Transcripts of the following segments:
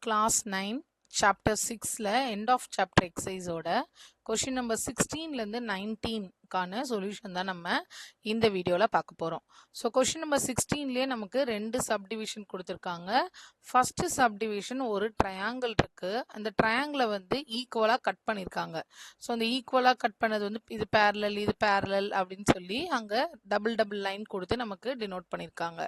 class 9 chapter 6ல end of chapter exercise ஓட question number 16ல இருந்து 19 கான சொல்யூஷன் தான் நம்ம இந்த வீடியோல பார்க்க போறோம். ஸோ கொஸ்டின் நம்பர் 16லயே நமக்கு ரெண்டு சப்டிவிஷன் கொடுத்துருக்காங்க. ஃபர்ஸ்ட் சப்டிவிஷன் ஒரு ட்ரையாங்கிள் இருக்கு. அந்த ட்ரையாங்கிளை வந்து ஈக்குவலா கட் பண்ணியிருக்காங்க. ஸோ அந்த ஈக்குவலா கட் பண்ணது வந்து இது பேரலல் அப்படின்னு சொல்லி அங்க டபுள் லைன் கொடுத்து நமக்கு டினோட் பண்ணியிருக்காங்க.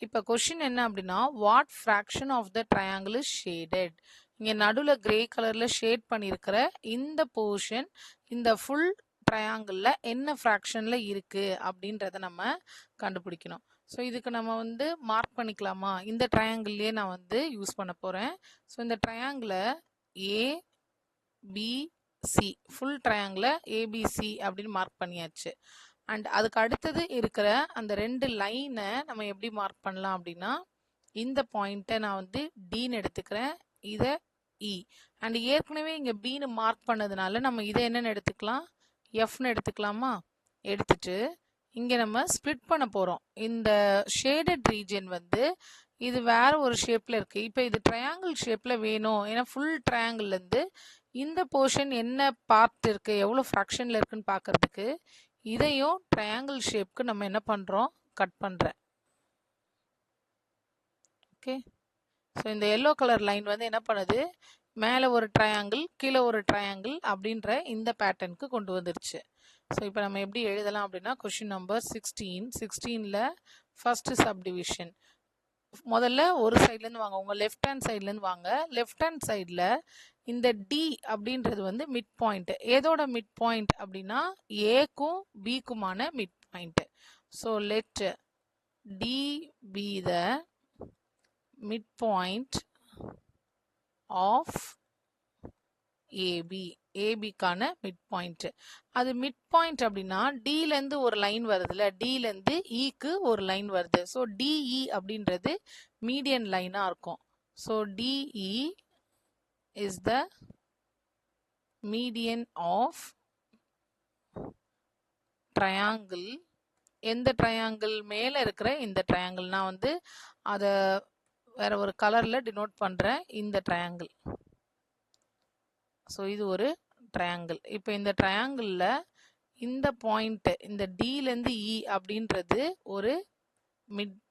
இப்போ கொஸ்டின் என்ன அப்படின்னா, what fraction of the triangle is shaded. இங்க நடுவில் கிரே கலர்ல ஷேட் பண்ணியிருக்கிற இந்த போர்ஷன் இந்த ஃபுல் ட்ரையாங்கிளில் என்ன ஃப்ராக்ஷனில் இருக்குது அப்படின்றத நம்ம கண்டுபிடிக்கணும். ஸோ இதுக்கு நம்ம வந்து மார்க் பண்ணிக்கலாமா? இந்த ட்ரையாங்கிள்லேயே நான் வந்து யூஸ் பண்ண போகிறேன். ஸோ இந்த ட்ரையாங்கிளை ஏபிசி ஃபுல் ட்ரையாங்கிளை ஏபிசி அப்படின்னு மார்க் பண்ணியாச்சு. அண்ட் அதுக்கு அடுத்தது இருக்கிற அந்த ரெண்டு லைனை நம்ம எப்படி மார்க் பண்ணலாம் அப்படின்னா, இந்த பாயிண்ட்டை நான் வந்து டின்னு எடுத்துக்கிறேன், இதை இ. அண்ட் ஏற்கனவே இங்கே பின்னு மார்க் பண்ணதுனால நம்ம இதை என்னன்னு எடுத்துக்கலாம், எஃப்னு எடுத்துக்கலாமா? எடுத்துட்டு இங்கே நம்ம ஸ்ப்ளிட் பண்ண போகிறோம். இந்த ஷேடட் ரீஜன் வந்து இது வேற ஒரு ஷேப்பில் இருக்குது. இப்போ இது ட்ரையாங்கிள் ஷேப்பில் வேணும், ஏன்னா ஃபுல் ட்ரையாங்கிள்லேருந்து இந்த போர்ஷன் என்ன பார்ட் இருக்குது, எவ்வளோ ஃப்ராக்ஷனில் இருக்குன்னு பார்க்கறதுக்கு இதையும் ட்ரையாங்கிள் ஷேப்க்கு நம்ம என்ன பண்ணுறோம், கட் பண்ணுறேன். ஓகே, ஸோ இந்த எல்லோ கலர் லைன் வந்து என்ன பண்ணுது, மேலே ஒரு ட்ரையாங்கிள் கீழே ஒரு ட்ரையாங்கிள் அப்படின்ற இந்த பேட்டர்னுக்கு கொண்டு வந்துருச்சு. ஸோ இப்போ நம்ம எப்படி எழுதலாம் அப்படின்னா, கொஷின் நம்பர் 16ல் ஃபர்ஸ்ட் சப்டிவிஷன் முதல்ல ஒரு சைட்லேருந்து வாங்க, உங்கள் லெஃப்ட் ஹேண்ட் சைட்லேருந்து வாங்க. லெஃப்ட் ஹேண்ட் சைடில் இந்த டி அப்படின்றது வந்து மிட் பாயிண்ட். எதோட மிட் பாயிண்ட் அப்படின்னா, ஏக்கும் பிக்குமான mid point. So let D be the mid point of AB. ஏபிக்கான மிட் பாயிண்ட். அது மிட் பாயிண்ட் அப்படின்னா டிலேருந்து ஒரு லைன் வருதுல்ல, டிலேருந்து இக்கு ஒரு லைன் வருது. ஸோ டிஇ அப்படின்றது மீடியன் லைனாக இருக்கும். So DE is the median of triangle. எந்த ட்ரையாங்கிள்? மேலே இருக்கிற இந்த ட்ரையாங்கிள். நான் வந்து அதை வேற ஒரு கலரில் டினோட் பண்ணுறேன், இந்த ட்ரையாங்கிள். ஸோ இது ஒரு ட்ரையாங்கிள். இப்போ இந்த ட்ரையாங்கிளில் இந்த பாயிண்ட், இந்த டிலேருந்து இ அப்படின்றது ஒரு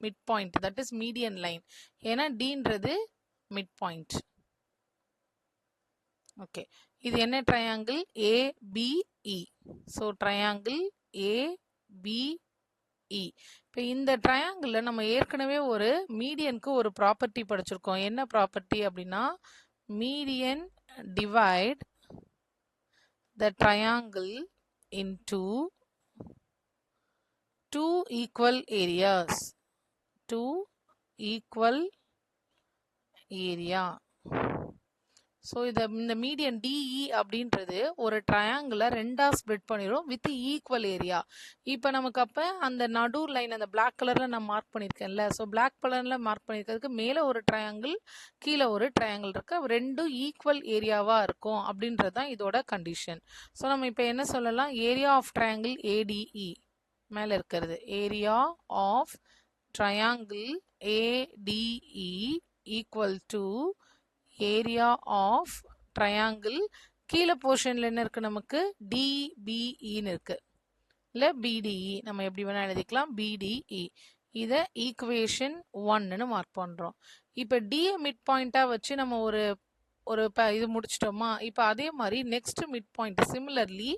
mid point, that is median line. ஏன்னா டின்றது மிட் பாயிண்ட். ஓகே, இது என்ன triangle? ABE. So triangle ABE. இப்போ இந்த ட்ரையாங்கிளில் நம்ம ஏற்கனவே ஒரு மீடியனுக்கு ஒரு ப்ராப்பர்ட்டி படிச்சிருக்கோம். என்ன ப்ராப்பர்ட்டி அப்படின்னா, median divide the triangle into two equal areas. Two equal area. So இந்த மீடியன் டிஇ அப்படின்றது ஒரு ட்ரையாங்கிளை ரெண்டா ஸ்ப்ளிட் பண்ணிடும் வித் ஈக்குவல் ஏரியா. இப்போ நமக்கு அப்போ அந்த நடு லைன் அந்த பிளாக் கலரில் நான் மார்க் பண்ணியிருக்கேன்ல, ஸோ பிளாக் கலரில் மார்க் பண்ணியிருக்கிறதுக்கு மேலே ஒரு ட்ரையாங்கிள் கீழே ஒரு ட்ரையாங்கிள் இருக்கு, ரெண்டும் ஈக்குவல் ஏரியாவாக இருக்கும் அப்படின்றது தான் இதோட கண்டிஷன். ஸோ நம்ம இப்போ என்ன சொல்லலாம், ஏரியா ஆஃப் ட்ரையாங்கிள் ஏடிஇ மேலே இருக்கிறது, area of triangle ADE equal to area of triangle கீழே போர்ஷனில் என்ன இருக்குது நமக்கு, டிபிஇன்னு இருக்கு, இல்லை பிடிஇ. நம்ம எப்படி வேணால் எழுதிக்கலாம், பிடிஇ. இதை ஈக்குவேஷன் 1ன்னு மார்க் பண்ணுறோம். இப்போ டிஏ மிட் பாயிண்ட்டாக வச்சு நம்ம ஒரு இது முடிச்சிட்டோமா? இப்போ அதே மாதிரி நெக்ஸ்ட் மிட் பாயிண்ட் சிமிலர்லி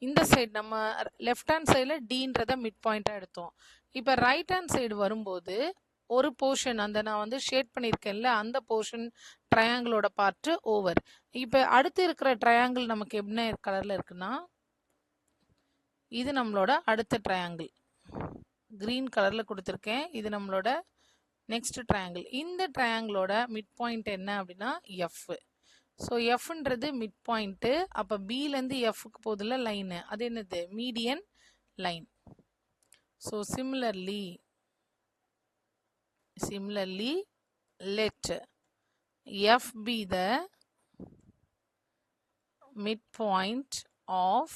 இந்த சைடு நம்ம லெஃப்ட் ஹேண்ட் சைடில் டின்றத மிட் பாயிண்ட்டாக எடுத்தோம். இப்போ ரைட் ஹேண்ட் சைடு வரும்போது ஒரு போர்ஷன், அந்த நான் வந்து ஷேட் பண்ணியிருக்கேன்ல, அந்த போர்ஷன் ட்ரையாங்கிளோட பார்ட்டு ஓவர். இப்போ அடுத்து இருக்கிற ட்ரையாங்கிள் நமக்கு என்ன கலரில் இருக்குன்னா, இது நம்மளோட அடுத்த ட்ரையாங்கிள் கிரீன் கலரில் கொடுத்துருக்கேன். இது நம்மளோட நெக்ஸ்ட் ட்ரையாங்கிள். இந்த ட்ரையாங்கிளோட மிட் பாயிண்ட் என்ன அப்படின்னா எஃப். ஸோ எஃப்ன்றது மிட் பாயிண்ட்டு. அப்போ பிலேருந்து எஃப்க்கு போதில் லைனு, அது என்னது, median line. So similarly let F be the midpoint of,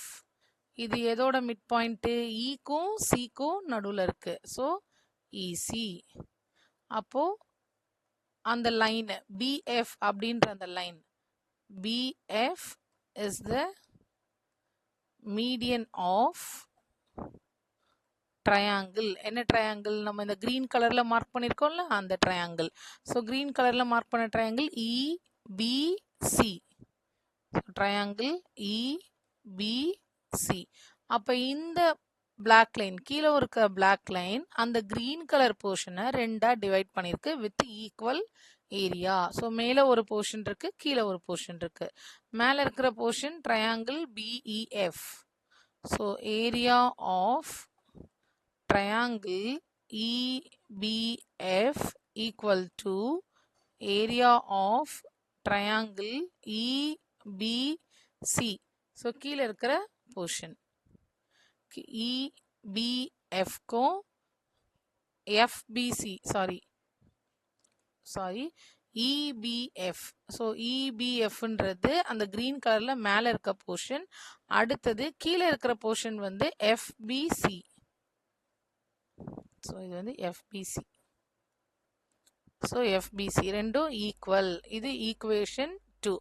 இது எதோட மிட் பாயிண்ட், ஈக்கும் சிக்கும் நடுவில் இருக்கு, ஸோ இசி. அப்போ அந்த லைன் BF அப்படின்ற அந்த line, BF is the median of triangle. என்ன triangle? நம்ம இந்த green கலர்ல மார்க் பண்ணிருக்கோம்ல, அந்த triangle. So green கலர்ல மார்க் பண்ண triangle EBC. triangle EBC. அப்ப இந்த black line, கீழே இருக்க black line அந்த green கலர் போர்ஷனை ரெண்டா டிவைட் பண்ணிருக்கு with equal ஏரியா. ஸோ மேலே ஒரு போர்ஷன் இருக்கு, கீழே ஒரு போர்ஷன் இருக்கு. மேலே இருக்கிற portion triangle BEF. So area of triangle EBF equal to area of triangle EBC. So கீழே இருக்கிற போர்ஷன் EBF க்கும் FBC சாரி EBF. ஸோ EBFன்றது அந்த green கலர்ல மேலே இருக்க போர்ஷன். அடுத்தது கீழே இருக்கிற போர்ஷன் வந்து FBC. ஸோ இது வந்து FBC. ஸோ FBC ரெண்டும் ஈக்குவல். இது ஈக்குவேஷன் 2.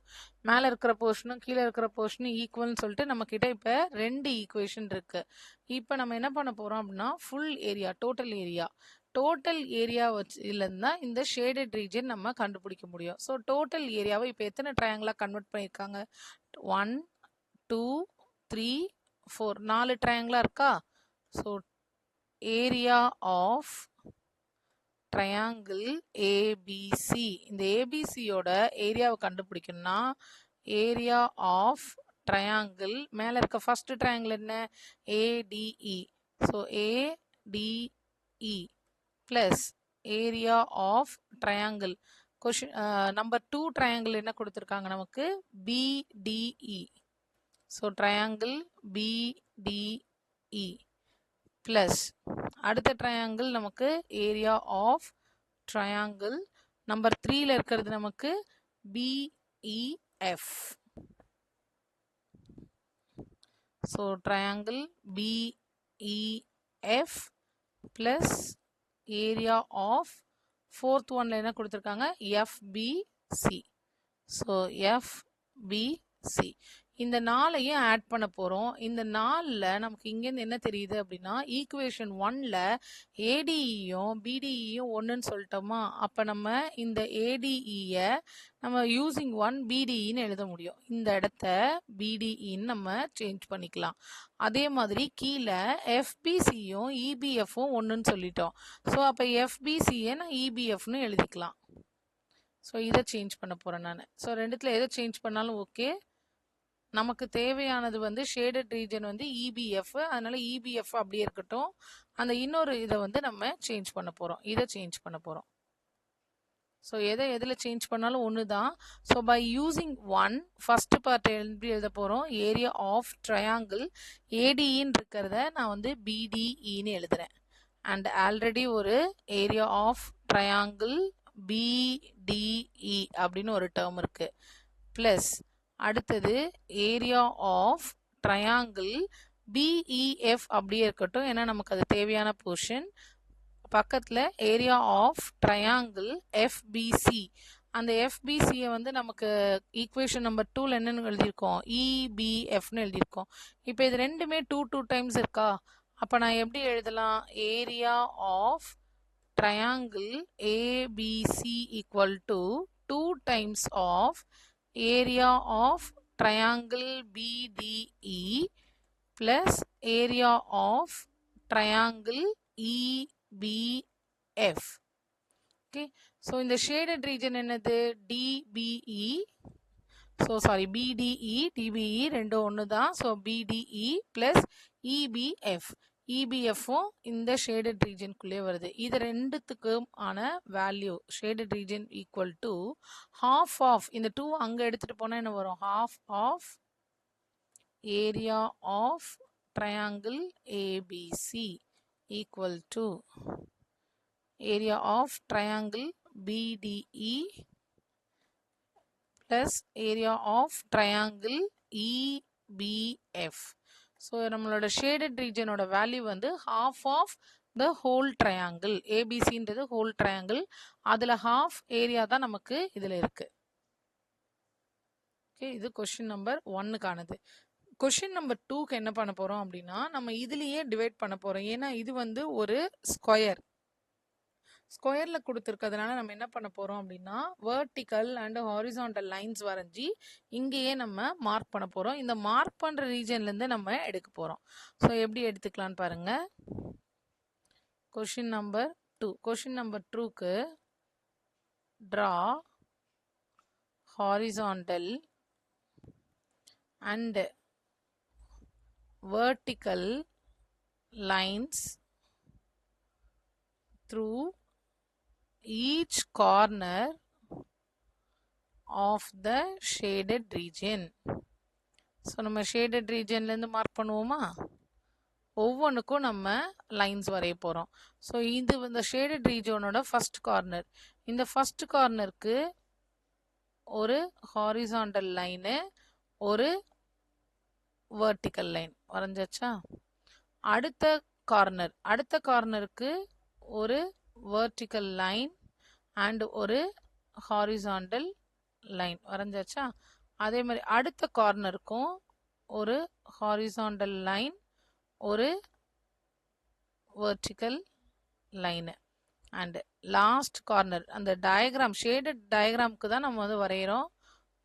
மேலே இருக்கிற போர்ஷனும் கீழே இருக்கிற போர்ஷனும் ஈக்குவல்னு சொல்லிட்டு நம்ம கிட்ட இப்போ 2 ஈக்குவேஷன் இருக்கு. இப்போ நம்ம என்ன பண்ண போறோம் அப்படின்னா ஃபுல் ஏரியா, டோட்டல் ஏரியா வச்சுலேருந்து தான் இந்த ஷேடட் ரீஜன் நம்ம கண்டுபிடிக்க முடியும். ஸோ டோட்டல் ஏரியாவை இப்போ எத்தனை ட்ரையாங்கிளாக கன்வெர்ட் பண்ணியிருக்காங்க? 1 2 3 4 4 ட்ரையாங்கிளாக இருக்கா? So area of triangle ABC, இந்த ஏபிசியோட ஏரியாவை கண்டுபிடிக்கணும்னா ஏரியா ஆஃப் ட்ரையாங்கிள் மேலே இருக்க ஃபர்ஸ்ட் ட்ரையாங்கிள் என்ன? ADE. So ADE plus area of triangle. Question number 2 triangle என்ன கொடுத்திருக்காங்க நமக்கு? BDE. So triangle BDE plus அடுத்த triangle நமக்கு area of triangle number 3ல இருக்கிறது நமக்கு BEF. So triangle BEF plus area of fourth one என்ன கொடுத்திருக்காங்க? FBC. So FBC. இந்த 4ஐயும் ஆட் பண்ண போறோம். இந்த 4ல நமக்கு இங்கேருந்து என்ன தெரியுது அப்படின்னா ஈக்குவேஷன் 1ல ADEயும் BDEயும் ஒன்றுன்னு சொல்லிட்டோமா? அப்ப நம்ம இந்த ADEயை நம்ம யூசிங் 1 BDEன்னு எழுத முடியும். இந்த இடத்த BDEன்னு நம்ம சேஞ்ச் பண்ணிக்கலாம். அதே மாதிரி கீழே FBCயும் EBFும் ஒன்றுன்னு சொல்லிட்டோம். ஸோ அப்போ FBCயை நான் EBFன்னு எழுதிக்கலாம். ஸோ இதை சேஞ்ச் பண்ண போறேன் நான். ஸோ ரெண்டுத்துல எதை சேஞ்ச் பண்ணாலும் ஓகே. நமக்கு தேவையானது வந்து ஷேடட் ரீஜன் வந்து EBF, அதனால EBF அப்படியே இருக்கட்டும். அந்த இன்னொரு இதை வந்து நம்ம சேஞ்ச் பண்ண போறோம், இதை சேஞ்ச் பண்ண போறோம். ஸோ எதில் சேஞ்ச் பண்ணாலும் ஒன்று தான். So by using 1 first part எப்படி எழுத போகிறோம்? ஏரியா ஆஃப் ட்ரையாங்கிள் ADEன்னு இருக்கிறத நான் வந்து BDEன்னு எழுதுறேன். அண்ட் ஆல்ரெடி ஒரு ஏரியா ஆஃப் ட்ரையாங்கிள் BDE அப்படின்னு ஒரு டேர்ம் இருக்கு. ப்ளஸ் அடுத்தது ஏரியா ஆஃப் ட்ரையாங்கிள் BEF அப்படியே இருக்கட்டும், ஏன்னா நமக்கு அது தேவையான போர்ஷன். பக்கத்தில் ஏரியா ஆஃப் ட்ரையாங்கிள் FBC. அந்த FBCயை வந்து நமக்கு ஈக்குவேஷன் நம்பர் 2ல என்னன்னு எழுதியிருக்கோம்? EBFன்னு எழுதியிருக்கோம். இப்போ இது ரெண்டுமே 2 டைம்ஸ் இருக்கா? அப்போ நான் எப்படி எழுதலாம்? Area of triangle ABC equal to 2 times of area of triangle BDE plus area of triangle EBF. Okay, so in the shaded region என்னது? DBE. So sorry, BDE DBE ரெண்டும் ஒன்று தான். So BDE plus EBF. EBFும் இந்த shaded ரீஜனுக்குள்ளே வருது. இது ரெண்டுத்துக்கும் ஆன value shaded region equal to half of, இந்த 2 அங்கே எடுத்துட்டு போனால் என்ன வரும்? half of area of triangle ABC equal to area of triangle BDE plus area of triangle EBF. So நம்மளோட ஷேடட் ரீஜனோட வேல்யூ வந்து half of the whole triangle. ABCன்றது whole triangle. அதுல half area தான் நமக்கு இதுல இருக்கு. ஓகே, இது கொஸ்டின் நம்பர் 1க்கானது. கொஸ்டின் நம்பர் 2க்கு என்ன பண்ண போறோம் அப்படின்னா, நம்ம இதுலயே டிவைட் பண்ண போறோம். ஏன்னா இது வந்து ஒரு ஸ்கொயர். ஸ்கொயர்ல கொடுத்துருக்கிறதுனால நம்ம என்ன பண்ண போறோம் அப்படின்னா, வெர்டிக்கல் அண்ட் ஹாரிசான்டல் லைன்ஸ் வரைஞ்சி இங்கேயே நம்ம மார்க் பண்ண போறோம். இந்த மார்க் பண்ற ரீஜன்ல இருந்து நம்ம எடுக்க போறோம். ஸோ எப்படி எடுத்துக்கலாம்னு பாருங்க. Question number 2. கொஸ்டின் நம்பர் 2க்கு draw horizontal and vertical lines through each corner of the shaded region. So நம்ம ஷேடட் ரீஜன்லேருந்து மார்க் பண்ணுவோமா? ஒவ்வொன்றுக்கும் நம்ம லைன்ஸ் வரைய போகிறோம். ஸோ இது இந்த ஷேடட் ரீஜனோட ஃபர்ஸ்ட் கார்னர். இந்த ஃபர்ஸ்ட் கார்னருக்கு ஒரு ஹாரிசான்டல் லைனு, ஒரு வெர்டிக்கல் லைன் வரைஞ்சாச்சா? அடுத்த கார்னருக்கு ஒரு வெர்டிக்கல் லைன் அண்ட் ஒரு ஹாரிசான்டல் லைன் வரைஞ்சாச்சா? அதே மாதிரி அடுத்த கார்னருக்கும் ஒரு ஹாரிசான்டல் லைன், ஒரு vertical line. And last corner அந்த டயக்ராம், ஷேடட் டயக்ராமுக்கு தான் நம்ம வந்து வரைகிறோம்.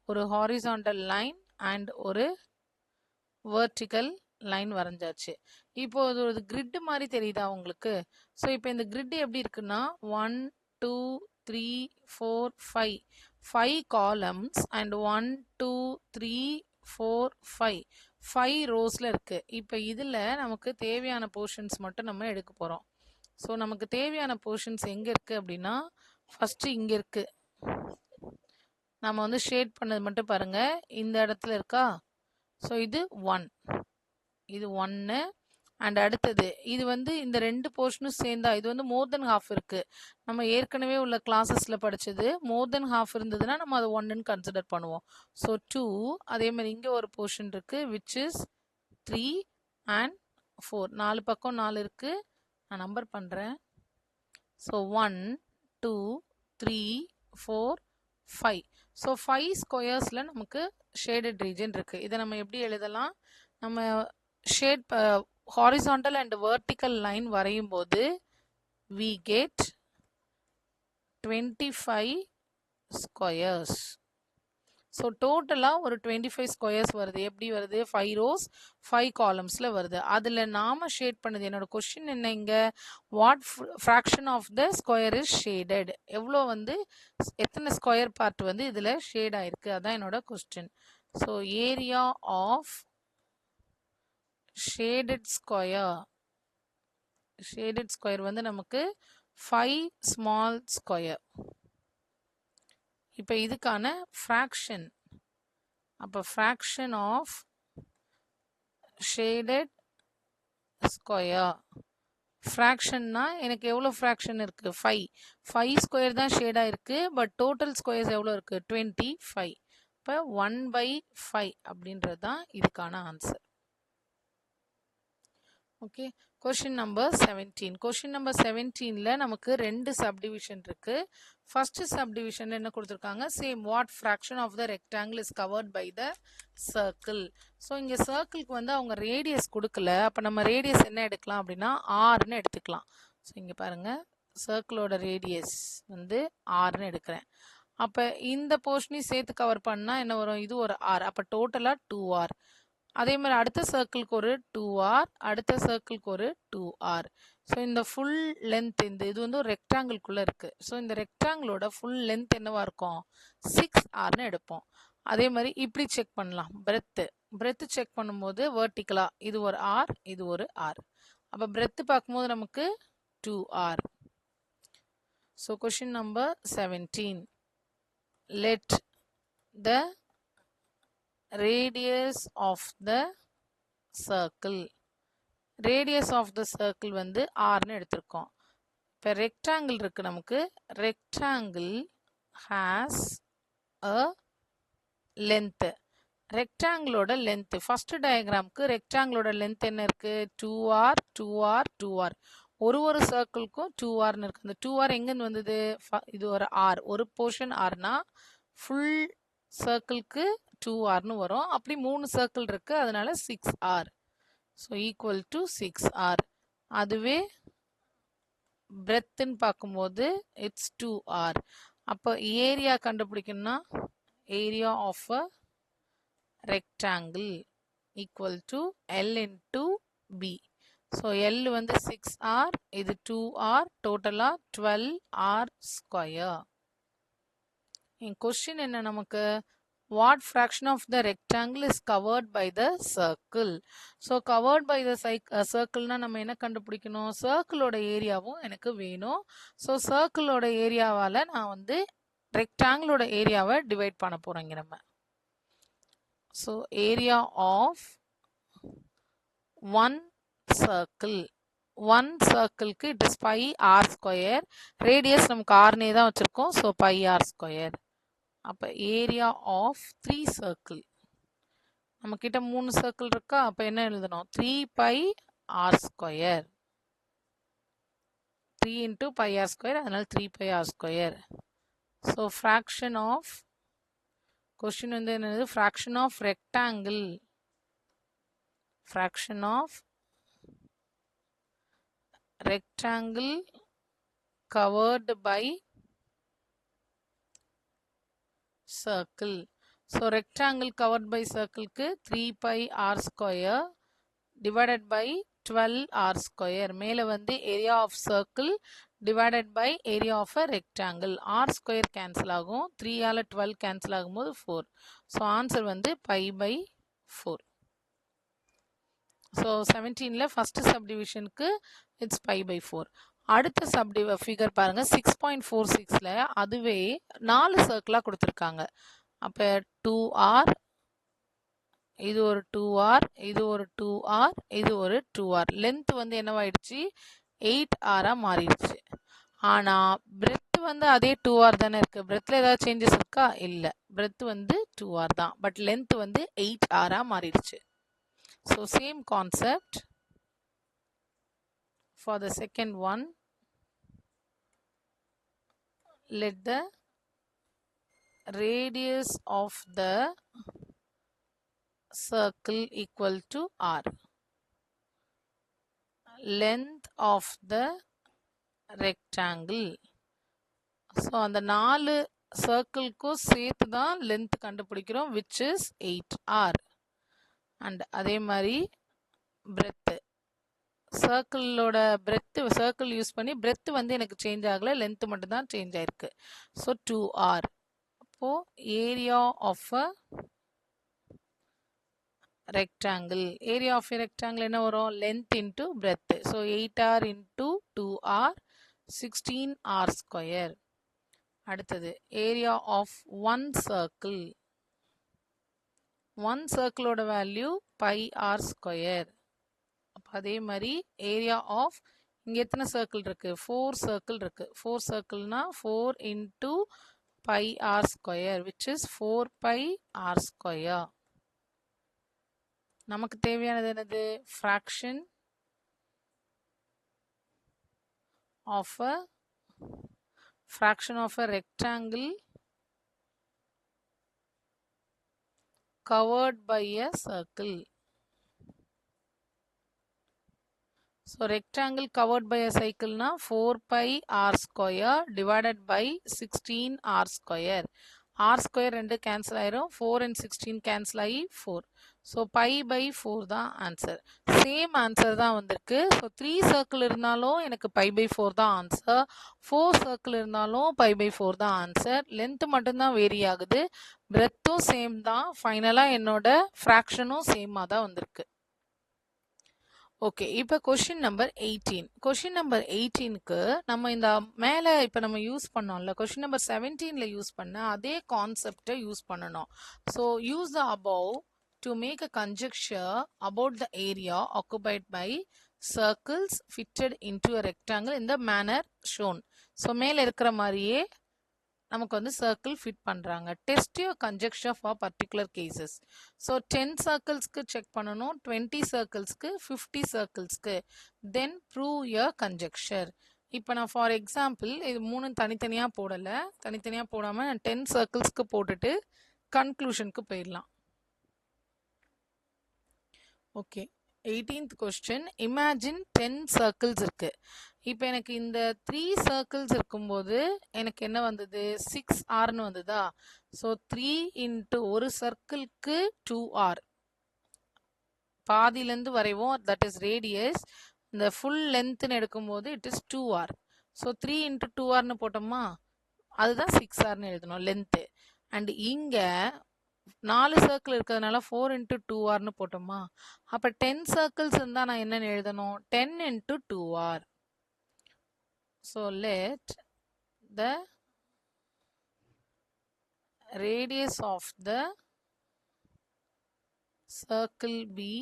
ஒரு ஹாரிசான்டல் லைன் அண்ட் ஒரு வெர்டிக்கல் லைன் வரைஞ்சாச்சு. இப்போ இது ஒரு கிரிட் மாதிரி தெரியுதா உங்களுக்கு? ஸோ இப்போ இந்த கிரிட் எப்படி இருக்குன்னா 1 2 3 4 5 5 காலம்ஸ் அண்ட் 1 2 3 4 5 5 ரோஸ்ல இருக்கு. இப்போ இதுல நமக்கு தேவையான போர்ஷன்ஸ் மட்டும் நம்ம எடுக்க போறோம். ஸோ நமக்கு தேவையான போர்ஷன்ஸ் எங்க இருக்கு அப்படின்னா, ஃபர்ஸ்ட் இங்க இருக்கு. நம்ம வந்து ஷேட் பண்ணது மட்டும் பாருங்க, இந்த இடத்துல இருக்கா? ஸோ இது 1, இது 1 அண்ட் அடுத்தது இது வந்து இந்த ரெண்டு போர்ஷனும் சேர்ந்தா இது வந்து மோர் தென் ஹாஃப் இருக்கு. நம்ம ஏற்கனவே உள்ள கிளாஸஸ்ல படிச்சது மோர் தென் ஹாஃப் இருந்ததுன்னா நம்ம அதை 1ன்னு கன்சிடர் பண்ணுவோம். ஸோ 2, அதே மாதிரி இங்கே ஒரு போர்ஷன் இருக்கு விச் இஸ் 3 அண்ட் 4. 4 பக்கம் 4 இருக்கு. நான் நம்பர் பண்றேன். ஸோ 1 2 3 4 5. ஸோ 5 ஸ்கொயர்ஸ்ல நமக்கு ஷேடட் ரீஜன் இருக்கு. இதை நம்ம எப்படி எழுதலாம்? நம்ம shade horizontal and vertical line வரையும் போது we get 25 squares. ஸோ டோட்டலாக ஒரு 25 ஸ்கொயர்ஸ் வருது. எப்படி வருது? 5 rows 5 காலம்ஸில் வருது. அதில் நாம ஷேட் பண்ணது, என்னோட கொஸ்டின் என்ன இங்கே, what fraction of the square is shaded, எவ்வளோ வந்து எத்தனை ஸ்கொயர் பார்ட் வந்து இதில் ஷேட் ஆயிருக்கு, அதான் என்னோட question. So area of shaded square வந்து நமக்கு 5 small square. இப்போ இதுக்கான fraction, அப்போ fraction of shaded square, fractionனா எனக்கு எவ்வளோ fraction இருக்கு? 5 ஸ்கொயர் தான் ஷேடா இருக்கு. பட் டோட்டல் ஸ்கொயர்ஸ் எவ்வளோ இருக்கு? 25. இப்போ 1/5 அப்படின்றது தான் இதுக்கான answer. Okay, question number 17. Question number 17ல நமக்கு ரெண்டு சப்டிவிஷன் இருக்கு. ஃபர்ஸ்ட் சப்டிவிஷன் என்ன கொடுத்துருக்காங்க? Same what fraction of the rectangle is covered by the circle. So இங்கே சர்க்கிள்க்கு வந்து அவங்க ரேடியஸ் கொடுக்கல. அப்போ நம்ம ரேடியஸ் என்ன எடுக்கலாம் அப்படின்னா ஆர்னு எடுத்துக்கலாம். ஸோ இங்கே பாருங்க, சர்க்கிளோட ரேடியஸ் வந்து ஆர்னு எடுக்கிறேன். அப்போ இந்த போர்ஷனையும் சேர்த்து கவர் பண்ணால் என்ன வரும்? இது ஒரு ஆர். அப்போ டோட்டலாக 2r. அதே மாதிரி அடுத்த சர்க்கிளுக்கு ஒரு 2r, அடுத்த சர்க்கிளுக்கு ஒரு 2r. ஸோ இந்த ஃபுல் லென்த் இது வந்து ஒரு ரெக்டாங்கிள்குள்ளே இருக்குது. ஸோ இந்த ரெக்டாங்கிளோட ஃபுல் லென்த் என்னவா இருக்கும்? 6rன்னு எடுப்போம். அதே மாதிரி இப்படி செக் பண்ணலாம். பிரெத்து செக் பண்ணும்போது வெர்டிக்கலாக இது ஒரு r, இது ஒரு r. அப்போ பிரெத்து பார்க்கும்போது நமக்கு 2r. So question number 17. Let the radius of the circle, radius of the circle வந்து rன்னு எடுத்திருக்கோம். இப்போ ரெக்டாங்கிள் இருக்கு நமக்கு. Rectangle has a length. ரெக்டாங்கிளோட லென்த், ஃபர்ஸ்ட் டயக்ராமுக்கு ரெக்டாங்கிளோட லென்த் என்ன இருக்கு? 2r 2r 2r. ஒரு சர்க்கிள்க்கும் 2r இருக்கு. அந்த 2r எங்கேருந்து வந்தது? இது ஒரு r, ஒரு போர்ஷன் rனா ஃபுல் சர்க்கிள்க்கு 2rனு வரும். அப்படி 3 சர்க்கிள் இருக்கு, அதனால 6r. So equal to 6r. அதுவே பிரெத்துன்னு பார்க்கும்போது இட்ஸ் 2r. அப்போ ஏரியா கண்டுபிடிக்கணும்னா area of a rectangle equal to L into B. So L வந்து 6r, இது 2r, டோட்டலா 12r ஸ்கொயர். என் கொஸ்டின் என்ன நமக்கு? What fraction of the rectangle is covered by the circle? So covered by the circle-னா நம்ம என்ன கண்டுபிடிக்கணும்? சர்க்கிளோட ஏரியாவும் எனக்கு வேணும். ஸோ சர்க்கிளோட ஏரியாவால் நான் வந்து ரெக்டாங்கிளோட ஏரியாவை டிவைட் பண்ண போகிறோங்க நம்ம. So area of one circle, one சர்க்கிள்க்கு it is pi r square. Radius நமக்கு ஆர்னே தான் வச்சுருக்கோம். So pi r square. அப்போ ஏரியா ஆஃப் 3 சர்க்கிள், நம்ம கிட்ட 3 சர்க்கிள் இருக்கா, அப்போ என்ன எழுதணும்? 3 pi r square. 3 into pi r square, அதனால 3 pi r square. So fraction of, question வந்து என்னது? Fraction of rectangle, fraction of rectangle covered by circle. So rectangle covered by circle க்கு 3 pi r square divided by 12 r square. மேல வந்து area of circle divided by area of a rectangle. r square cancel ஆகும். 3 ஆல 12 cancel ஆகும்போது 4. So answer வந்து pi by 4. So 17ல first subdivision க்கு it's pi by 4. அடுத்த figure பாருங்க 6.46ல அதுவே 4 சர்க்கிளா கொடுத்துருக்காங்க. அப்போ 2r, இது ஒரு 2r, இது ஒரு 2r, இது ஒரு 2r. லென்த் வந்து என்னவாயிடுச்சு? 8r மாறிடுச்சு. ஆனா பிரெத் வந்து அதே 2r தானே இருக்கு. பிரெத்ல ஏதாவது சேஞ்சஸ் இருக்கா? இல்லை. பிரெத் வந்து 2r தான், பட் லென்த் வந்து 8r மாறிடுச்சு. So same concept for the second one. Let the radius of the circle equal to r. Length of the rectangle. So அந்த 4 சர்க்கிள்க்கும் சேர்த்து தான் லென்த் கண்டுபிடிக்கிறோம், which is 8r. and அதே மாதிரி breadth, சர்க்கிளோட பிரெத், சர்க்கிள் யூஸ் பண்ணி breadth வந்து எனக்கு change ஆகலை, லென்த் மட்டும் தான் சேஞ்ச் ஆயிருக்கு. So 2r. அப்போ area of a rectangle, area of a rectangle என்ன வரும்? Length into breadth. So 8r into 2r, 16r square. அடுத்தது area of one circle, one சர்க்கிளோட வேல்யூ பை ஆர் ஸ்கொயர். அதே மாதிரி ஏரியா ஆஃப், இங்கே எத்தனை சர்க்கிள் இருக்கு? 4 சர்க்கிள் இருக்கு. 4 சர்க்கிள்னா 4 into pi r square, which is 4 pi r square. நமக்கு தேவையானது என்னது? Fraction of a rectangle covered by a circle. So rectangle covered by a cycle na 4 pi r square divided by 16 r square. r square ரெண்டு cancel ஆயிரும், 4 and 16 cancel ஆகி 4. So pi by 4 தான் answer. Same answer தான் வந்திருக்கு. So 3 circle இருந்தாலும் எனக்கு pi by 4 தான் answer, 4 circle இருந்தாலும் pi by 4 தான் ஆன்சர். லென்த் மட்டும்தான் வேரி ஆகுது, பிரெத்தும் சேம் தான். ஃபைனலாக என்னோட ஃப்ராக்ஷனும் சேமாக தான் வந்திருக்கு. ஓகே, இப்போ கொஷின் நம்பர் 18. கொஷின் நம்பர் 18க்கு நம்ம இந்த மேலே இப்போ நம்ம யூஸ் பண்ணோம்ல, கொஷின் நம்பர் 17ல யூஸ் பண்ண அதே கான்செப்டை யூஸ் பண்ணணும். So use the above to make a conjecture about the area occupied by circles fitted into a rectangle in the manner shown. So மேலே இருக்கிற மாதிரியே நமக்கு வந்து சர்க்கிள் ஃபிட் பண்றாங்க. Test your conjecture for particular cases. So 10 சர்க்கிள்ஸ்க்கு check பண்ணணும், 20 சர்க்கிள்ஸ்க்கு, 50 சர்க்கிள்ஸ்க்கு. தென் prove your கன்ஜெக்ஷர். இப்போ நான் ஃபார் எக்ஸாம்பிள் இது 3 தனித்தனியாக போடலை, தனித்தனியாக போடாமல் நான் 10 சர்க்கிள்ஸ்க்கு போட்டுட்டு கன்க்ளூஷனுக்கு போயிடலாம். Okay, 18th question. Imagine 10 circles இருக்கு. இப்போ எனக்கு இந்த 3 சர்க்கிள்ஸ் இருக்கும்போது எனக்கு என்ன வந்தது, 6r வந்ததா. ஸோ 3 இன்ட்டு ஒரு சர்க்கிள்க்கு 2r, பாதியிலேருந்து வரைவோம், தட் இஸ் ரேடியஸ். இந்த ஃபுல் லென்த்னு எடுக்கும்போது it is 2r. So 3 into 2rனு போட்டோமா, அதுதான் 6rனு எழுதணும் லென்த்து. அண்ட் இங்கே 4 சர்க்கிள் இருக்கிறதுனால 4 இன்ட்டு 2rனு போட்டோமா, அப்போ 10 சர்க்கிள்ஸ் இருந்தால் நான் என்னென்னு எழுதணும், 10 into 2r. So let the radius of the circle be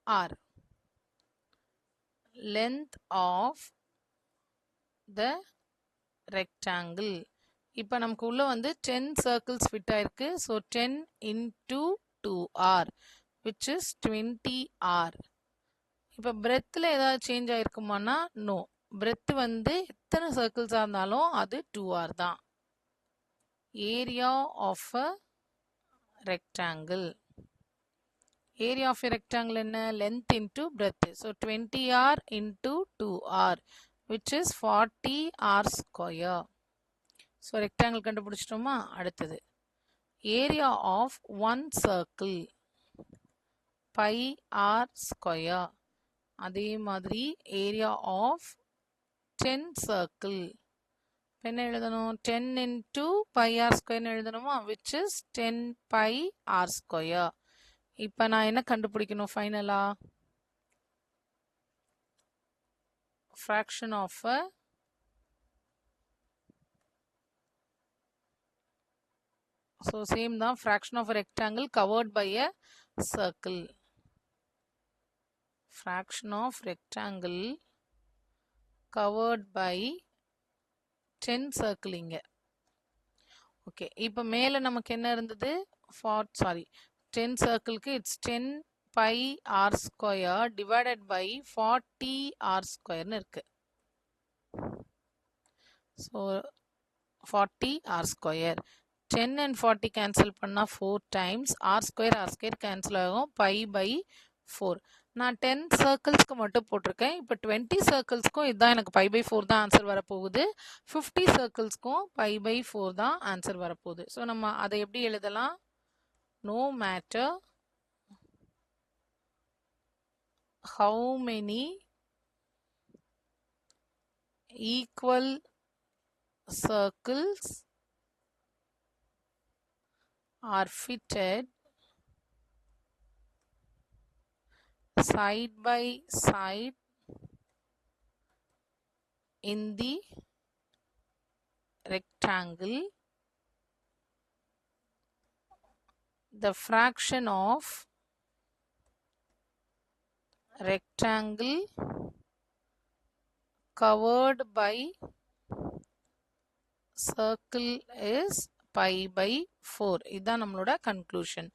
r, length of the rectangle. இப்போ நமக்கு உள்ள வந்து 10 circles ஃபிட் ஆயிருக்கு. So 10 into 2r which is 20r. இப்போ பிரெத்தில் ஏதாவது சேஞ்ச் ஆயிருக்குமானா நோ, பிரெத் வந்து எத்தனை சர்க்கிள்ஸாக இருந்தாலும் அது 2r தான். Area of a rectangle. Area of a rectangle என்ன, length into breadth. So 20r into 2r which is 40r square. So rectangle கண்டுபிடிச்சிட்டோமா. அடுத்தது area of 1 circle, pi r square. அதே மாதிரி ஏரியா ஆஃப் 10 சர்க்கிள் என்ன எழுதணும், 10 into pi r ஸ்கொயர்னு எழுதணுமா, which is 10 pi r square. இப்போ நான் என்ன கண்டுபிடிக்கணும் ஃபைனலா, fraction of a so same தான், fraction of a rectangle covered by a circle. Fraction of rectangle covered by 10 circle இங்க. ஓகே, இப்போ மேலே நமக்கு என்ன இருந்தது, 10 circle it's 10 pi r square divided by 40 r ஸ்கொயர்னு இருக்கு. So 40 r square, 10 and 40 cancel பண்ணால் 4 டைம்ஸ், ஆர் ஸ்கொயர் கேன்சல் ஆகும், பை பை 4. நான் 10 சர்க்கிள்ஸ்க்கு மட்டும் போட்டிருக்கேன். இப்போ 20 சர்க்கிள்ஸ்க்கும் இதுதான் எனக்கு பை பை 4 தான் ஆன்சர் வரப்போகுது. 50 சர்க்கிள்ஸ்க்கும் பை பை 4 தான் ஆன்சர் வரப்போகுது. ஸோ நம்ம அதை எப்படி எழுதலாம், no matter how many equal circles are fitted side by side in the rectangle, the fraction of rectangle covered by circle is pi by 4. இதுதான் நம்மளோட கன்க்ளூஷன்.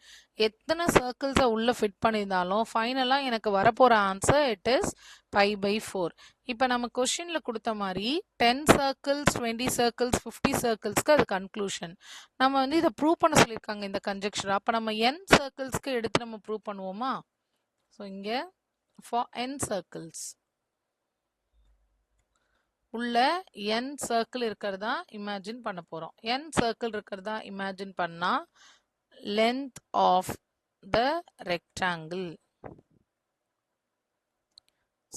எத்தனை சர்க்கிள்ஸை உள்ள ஃபிட் பண்ணியிருந்தாலும் ஃபைனலாக எனக்கு வரப்போகிற answer it is pi by 4. இப்போ நம்ம கொஸ்டினில் கொடுத்த மாதிரி 10 சர்க்கிள்ஸ், 20 சர்க்கிள்ஸ், 50 சர்க்கிள்ஸ்க்கு அது கன்க்ளூஷன். நம்ம வந்து இதை ப்ரூவ் பண்ண சொல்லியிருக்காங்க இந்த கன்ஜெக்ஷர். அப்போ நம்ம n சர்க்கிள்ஸ்க்கு எடுத்து நம்ம ப்ரூவ் பண்ணுவோமா. ஸோ இங்கே ஃபார் n சர்க்கிள்ஸ் உள்ள n சர்க்கிள் இருக்கிறதா இமேஜின் பண்ண போகிறோம். n சர்க்கிள் இருக்கிறதா இமேஜின் பண்ணால் length of the rectangle.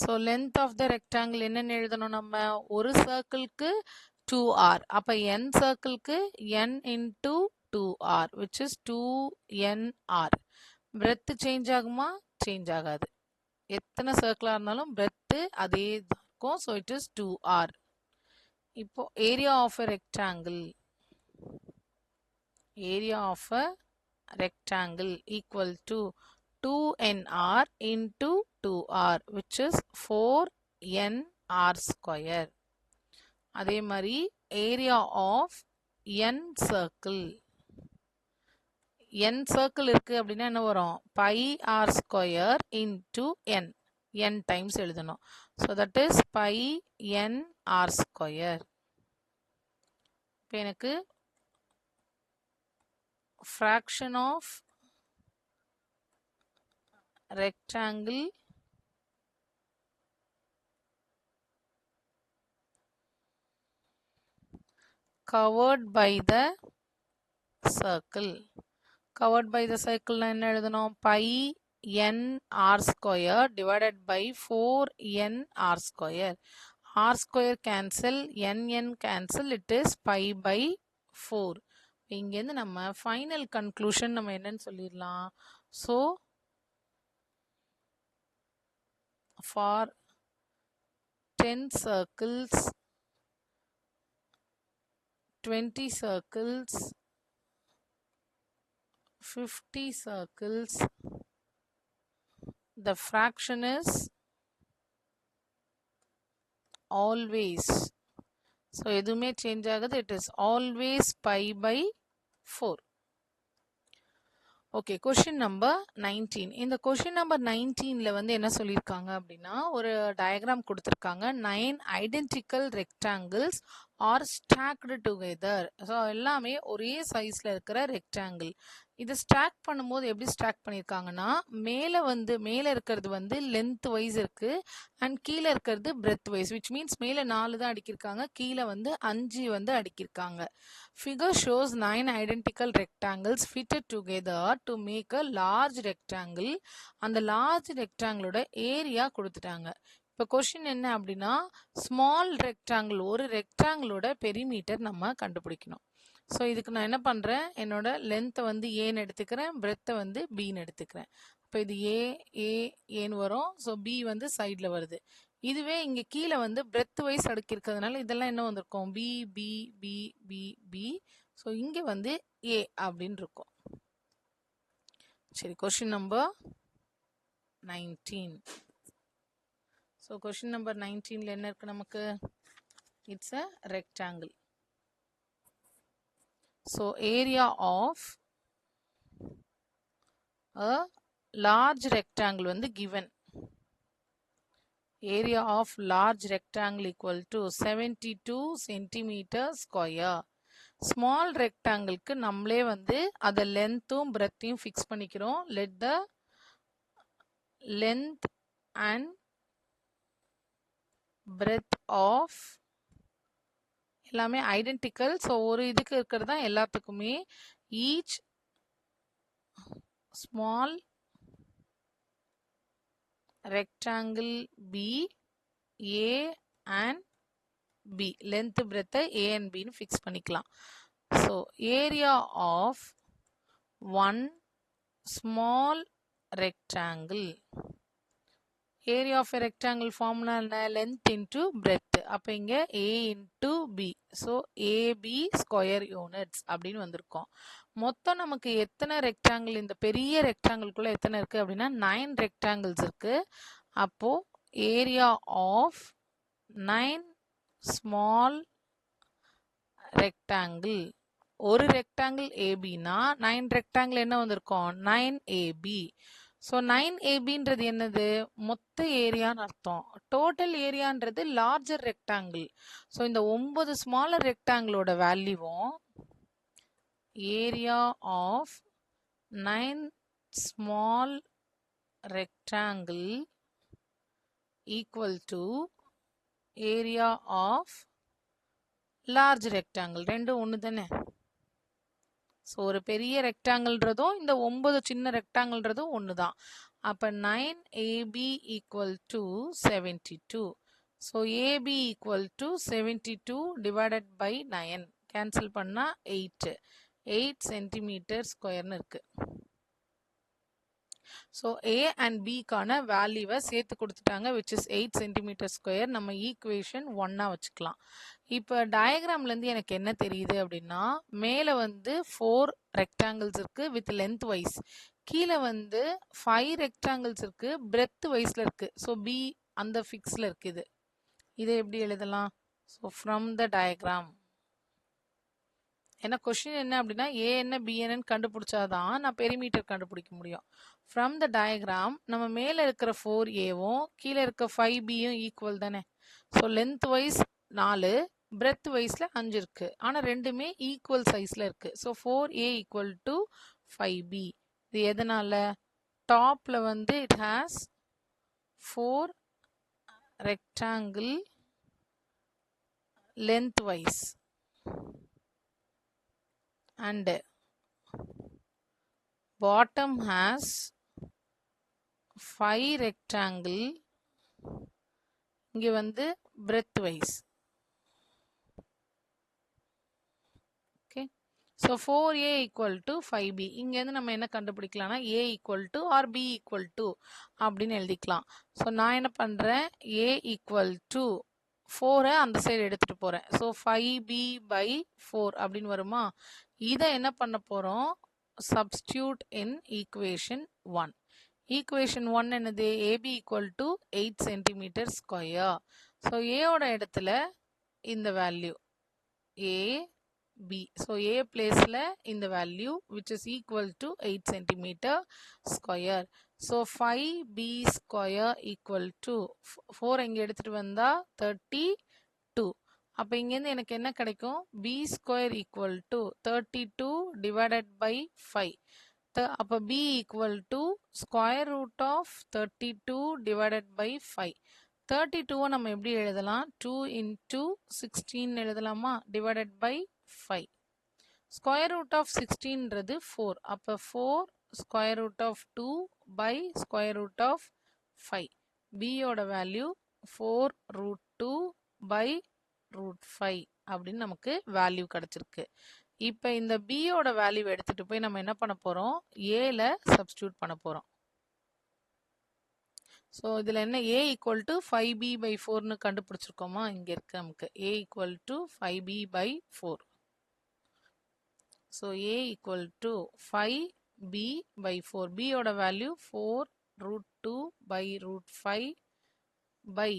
So length of the rectangle என்னென்னு எழுதணும் நம்ம, ஒரு சர்க்கிள்க்கு 2r. அப்போ n சர்க்கிள்க்கு n into 2r which is 2nr. Breadth change ஆகுமா, சேஞ்ச் ஆகாது. எத்தனை சர்க்கிளாக இருந்தாலும் பிரெத்து அதே தான் இருக்கும். So it is 2r. இப்போ area of a rectangle, area of a rectangle equal to 2nr into 2r which is 4nr square. அதே மாதிரி area of n circle. n circle இருக்கு அப்படின்னா என்ன வரும்? pi r square into n. n times எழுதணும். So that is pi n r square. இப்போ எனக்கு fraction of rectangle covered by the circle. Covered by the circle என்ன எழுதணும்? pi n r square divided by 4n r square. r square cancel, n cancel, it is pi by 4. இங்கேருந்து நம்ம final conclusion நம்ம என்னன்னு சொல்லிடலாம்? So for 10 circles, 20 circles, 50 circles, the fraction is always. So எதுவுமே change ஆகுது, it is always pi by 4. Okay, question number 19. இந்த question number 19ல வந்து என்ன சொல்லியிருக்காங்க அப்படின்னா, ஒரு டயக்ராம் கொடுத்துருக்காங்க. 9 identical rectangles are stacked together. So எல்லாமே ஒரே சைஸில் இருக்கிற ரெக்டாங்கிள். இதை ஸ்டாக் பண்ணும்போது எப்படி ஸ்டாக் பண்ணியிருக்காங்கன்னா, மேலே இருக்கிறது வந்து லென்த் வைஸ் இருக்கு அண்ட் கீழே இருக்கிறது பிரெத் வைஸ், விச் மீன்ஸ் மேலே 4 தான் அடிக்கிருக்காங்க, கீழே வந்து 5 வந்து அடிக்கிருக்காங்க. Figure shows 9 identical rectangles fitted together to make a large rectangle. அந்த large rectangle ஏரியா கொடுத்துட்டாங்க. இப்போ கொஸ்டின் என்ன அப்படின்னா, ஸ்மால் ரெக்டாங்கிள், ஒரு ரெக்டாங்கிளோட பெரிமீட்டர் நம்ம கண்டுபிடிக்கணும். ஸோ இதுக்கு நான் என்ன பண்ணுறேன், என்னோட லென்த்தை வந்து ஏன்னு எடுத்துக்கிறேன், பிரெத்தை வந்து பின்னு எடுத்துக்கிறேன். இப்போ இது ஏன்னு வரும். ஸோ பி வந்து சைடில் வருது. இதுவே இங்கே கீழே வந்து பிரெத் வைஸ் அடுக்கிருக்கிறதுனால இதெல்லாம் என்ன வந்திருக்கும், B B B B B. So இங்கே வந்து ஏ அப்படின்னு இருக்கும். சரி, question number 19. So question number 19ல என்ன இருக்கு நமக்கு? It's a rectangle. So area of a large rectangle வந்து given. Area of large rectangle equal to 72 centimeter square. Small rectangle க்கு நம்மளே வந்து அத லென்த்தும் பிரெத்தையும் ஃபிக்ஸ் பண்ணிக்கிறோம். Let the length and breadth of எல்லாமே ஐடென்டிக்கல். ஸோ ஒரு இதுக்கு இருக்கிறது தான் எல்லாத்துக்குமே. Each small rectangle B, A and B. Length breadth A and B னு fix பண்ணிக்கலாம். So area of one small rectangle. Area of a rectangle formula என்ன? Length into breadth. அப்போ இங்க A into B. So AB square units அப்படின்னு வந்திருக்கோம். மொத்தம் நமக்கு எத்தனை ரெக்டாங்கிள், இந்த பெரிய ரெக்டாங்கிள்குள்ள எத்தனை இருக்கு அப்படின்னா 9 ரெக்டாங்கிள்ஸ் இருக்கு. அப்போ ஏரியா ஆஃப் 9 ஸ்மால் ரெக்டாங்கிள், ஒரு ரெக்டாங்கிள் ஏபினா 9 ரெக்டாங்கிள் என்ன வந்திருக்கும்? 9AB. ஸோ 9ABன்றது என்னது? மொத்த ஏரியான்னு அர்த்தம். டோட்டல் ஏரியான்றது லார்ஜர் ரெக்டாங்கிள். ஸோ இந்த 9 ஸ்மாலர் ரெக்டாங்கிளோட வேல்யூவும் area of 9 small rectangle equal to area of large rectangle. ரெண்டும் ஒன்று தானே. ஸோ ஒரு பெரிய ரெக்டாங்கிள்ன்றதும் இந்த 9 சின்ன ரெக்டாங்கிள்ன்றதும் ஒன்று தான். அப்போ 9AB equal to 72. So AB equal to 72 divided by 9 cancel பண்ணால் 8 சென்டிமீட்டர் ஸ்கொயர்னு இருக்கு. ஸோ A அண்ட் Bக்கான வேல்யூவை சேர்த்து கொடுத்துட்டாங்க, விச் இஸ் 8 சென்டிமீட்டர் ஸ்கொயர். நம்ம ஈக்குவேஷன் 1ஆ வச்சுக்கலாம். இப்போ டயக்ராம்லேருந்து எனக்கு என்ன தெரியுது அப்படின்னா, மேலே வந்து 4 ரெக்டாங்கிள்ஸ் இருக்கு வித் லென்த் வைஸ், கீழே வந்து 5 ரெக்டாங்கிள்ஸ் இருக்கு பிரெத் வைஸ்ல இருக்கு. ஸோ பி அந்த ஃபிக்ஸில் இருக்குது. இதை எப்படி எழுதலாம்? ஸோ ஃப்ரம் த டயக்ராம் ஏன்னா கொஸ்டின் என்ன அப்படின்னா ஏ என்ன பி என்னன்னு கண்டுபிடிச்சாதான் நான் பெரிமீட்டர் கண்டுபிடிக்க முடியும். ஃப்ரம் த டயக்ராம் நம்ம மேலே இருக்கிற 4ஏவும் கீழே இருக்க 5பியும் ஈக்குவல் தானே. ஸோ லென்த் வைஸ் 4, பிரெத் வைஸில் 5 இருக்கு. ஆனால் ரெண்டுமே ஈக்குவல் சைஸில் இருக்கு. So 4a equal to 5b. இது எதனால? டாப்பில் வந்து it has 4 rectangle lengthwise and bottom has 5 rectangle இங்க வந்து breadthwise. okay, so 4a equal to 5b. இங்க இருந்து நம்ம என்ன கண்டுபிடிக்கலாம்னா a equal to or b equal to அப்படின்னு எழுதிக்கலாம். ஸோ நான் என்ன பண்றேன், a equal to 4 அந்த சைடு எடுத்துட்டு போறேன். ஸோ 5b by 4 அப்படின்னு வருமா. இதை என்ன பண்ண போறோம், substitute in equation 1. equation 1 என்னது, ab equal to 8 centimeter square. So a ஓட இடத்துல இந்த value a b. So a பிளேஸ்ல இந்த value which is equal to 8 centimeter square. So 5b square equal to 4 இங்கே எடுத்துட்டு வந்தா 32. அப்போ இங்கேருந்து எனக்கு என்ன கிடைக்கும், b square equal to 32 divided by 5. அப்போ b equal to square root of 32 divided by 5. 32 நம்ம எப்படி எழுதலாம், 2 into 16 எழுதலாமா, divided by 5. square root of 16ன்றது 4. அப்போ 4 square root of 2 by square root of 5. b ஓட வேல்யூ 4 root 2 by root 5 அப்படின்னு நமக்கு value கிடைச்சிருக்கு. இப்போ இந்த b ஓட வேல்யூ எடுத்துட்டு போய் நம்ம என்ன பண்ண போறோம், aல சப்ஸ்டியூட் பண்ண போறோம். ஸோ இதில் என்ன, a equal to 5b by 4னு கண்டுபிடிச்சிருக்கோமா, இங்கே இருக்கு நமக்கு a equal to 5b by 4. So a equal to 5b by 4. b ஓட value 4 root 2 by root 5 by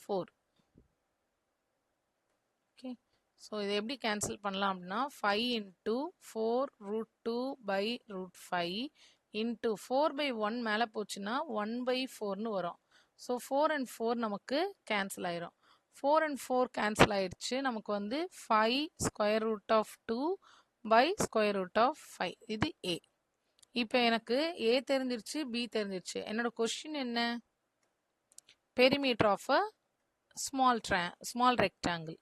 4. Okay, so இதை எப்படி கேன்சல் பண்ணலாம் அப்படின்னா 5 into 4 root 2 by root 5 into 4 by 1 மேலே போச்சுன்னா 1 by 4னு வரும். ஸோ 4 and 4 நமக்கு கேன்சல் ஆயிரும். 4 and 4 கேன்சல் ஆயிடுச்சு. நமக்கு வந்து 5 square root of 2 by square root of 5. இது a. இப்போ எனக்கு a தெரிஞ்சிருச்சு, b தெரிஞ்சிருச்சு. என்னோட கொஸ்டின் என்ன, perimeter of a small rectangle.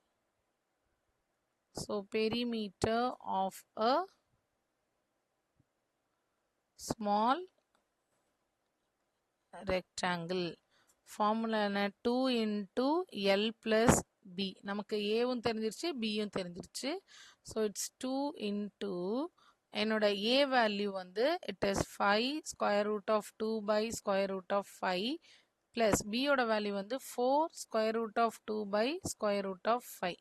So perimeter of a small rectangle. Formula என்ன, 2 into L plus B. நமக்கு ஏவும் தெரிஞ்சிருச்சு, பியும் தெரிஞ்சிருச்சு. ஸோ இட்ஸ் 2 into என்னோட a வேல்யூ வந்து it is 5 square root of 2 by square root of 5 plus b ஓட value வந்து 4 square root of 2 by square root of 5.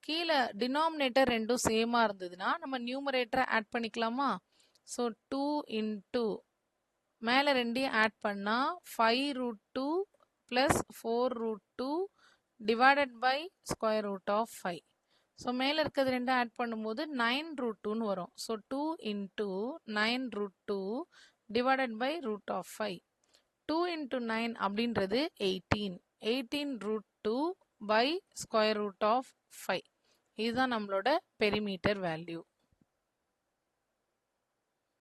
கீழே டினாமினேட்டர் ரெண்டும் சேமா இருந்ததுன்னா நம்ம நியூமரேட்டரை ஆட் பண்ணிக்கலாமா. ஸோ 2 into மேலே ரெண்டையும் ஆட் பண்ணா 5 root 2 plus 4 root 2 divided by square root of 5. So மேலே இருக்கிறது ரெண்டும் ஆட் பண்ணும்போது 9 root 2ன்னு வரும். So 2 into 9 root 2 divided by root of 5. 2 into 9 அப்படின்றது 18. 18 root 2 by square root of 5. இதுதான் நம்மளோட பெரிமீட்டர் வேல்யூ.